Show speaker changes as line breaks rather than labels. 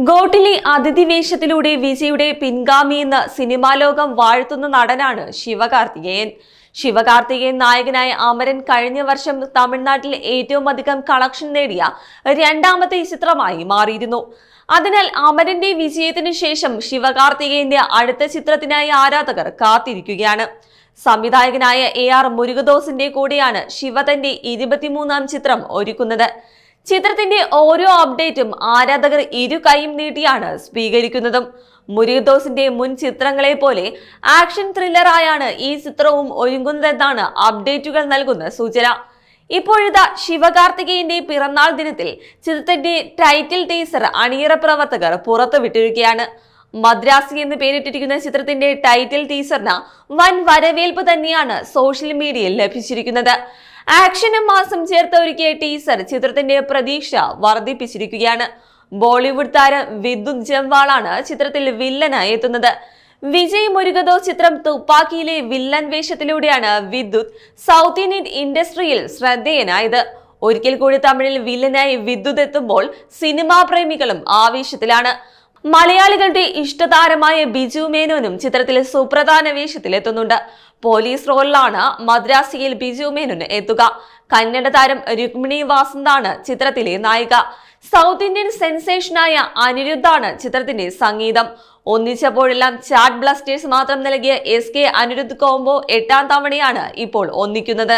ഗോട്ടിലെ അതിഥി വേഷത്തിലൂടെ വിജയുടെ പിൻഗാമിയെന്ന് സിനിമാ ലോകം വാഴ്ത്തുന്ന നടനാണ് ശിവകാർത്തികേയൻ. ശിവകാർത്തികേയൻ നായകനായ അമരൻ കഴിഞ്ഞ വർഷം തമിഴ്നാട്ടിൽ ഏറ്റവും അധികം കളക്ഷൻ നേടിയ രണ്ടാമത്തെ ചിത്രമായി മാറിയിരുന്നു. അതിനാൽ അമരന്റെ വിജയത്തിന് ശേഷം ശിവകാർത്തികേയന്റെ അടുത്ത ചിത്രത്തിനായി ആരാധകർ കാത്തിരിക്കുകയാണ്. സംവിധായകനായ AR മുരുകദോസിന്റെ കൂടെയാണ് ശിവ തന്റെ 23ാം ചിത്രം ഒരുക്കുന്നത്. ചിത്രത്തിന്റെ ഓരോ അപ്ഡേറ്റും ആരാധകർ ഇരു കൈയും നീട്ടിയാണ് സ്വീകരിക്കുന്നതും. മുരുകദോസിന്റെ മുൻ ചിത്രങ്ങളെ പോലെ ആക്ഷൻ ത്രില്ലറായാണ് ഈ ചിത്രവും ഒരുങ്ങുന്നതെന്നാണ് അപ്ഡേറ്റുകൾ നൽകുന്ന സൂചന. ഇപ്പോഴിതാ ശിവകാർത്തികേയന്റെ പിറന്നാൾ ദിനത്തിൽ ചിത്രത്തിന്റെ ടൈറ്റിൽ ടീസർ അണിയറ പ്രവർത്തകർ പുറത്തുവിട്ടിരിക്കുകയാണ്. മദ്രാസി എന്ന് പേരിട്ടിരിക്കുന്ന ചിത്രത്തിന്റെ ടൈറ്റിൽ ടീസറിന് വൻ വരവേൽപ്പ് തന്നെയാണ് സോഷ്യൽ മീഡിയയിൽ ലഭിച്ചിരിക്കുന്നത്. ആക്ഷനും മാസം ചേർത്ത് ഒരുക്കിയ ടീസർ ചിത്രത്തിന്റെ പ്രതീക്ഷ വർദ്ധിപ്പിച്ചിരിക്കുകയാണ്. ബോളിവുഡ് താരം വിദ്യുത് ജംവാളാണ് ചിത്രത്തിൽ വില്ലനായി എത്തുന്നത്. വിജയ് മുരുകദോസ് ചിത്രം തുപ്പാക്കിയിലെ വില്ലൻ വേഷത്തിലൂടെയാണ് വിദ്യുത് സൗത്ത് ഇന്ത്യൻ ഇൻഡസ്ട്രിയിൽ ശ്രദ്ധേയനായത്. ഒരിക്കൽ കൂടി തമിഴിൽ വില്ലനായി വിദ്യുത് എത്തുമ്പോൾ സിനിമാ പ്രേമികളും ആവേശത്തിലാണ്. മലയാളികളുടെ ഇഷ്ടതാരമായ ബിജു മേനോനും ചിത്രത്തിൽ സുപ്രധാന വേഷത്തിലെത്തുന്നുണ്ട്. പോലീസ് റോളിലാണ് മദ്രാസിയിൽ ബിജു മേനോൻ എത്തുക. കന്നഡ താരം രുക്മിണി വാസന്താണ് ചിത്രത്തിലെ നായിക. സൗത്ത് ഇന്ത്യൻ സെൻസേഷനായ അനിരുദ്ധാണ് ചിത്രത്തിന്റെ സംഗീതം. ഒന്നിച്ചപ്പോഴെല്ലാം ചാറ്റ് ബ്ലാസ്റ്റേഴ്സ് മാത്രം നൽകിയ SK അനിരുദ്ധ് കോംബോ 8ാം തവണയാണ് ഇപ്പോൾ ഒന്നിക്കുന്നത്.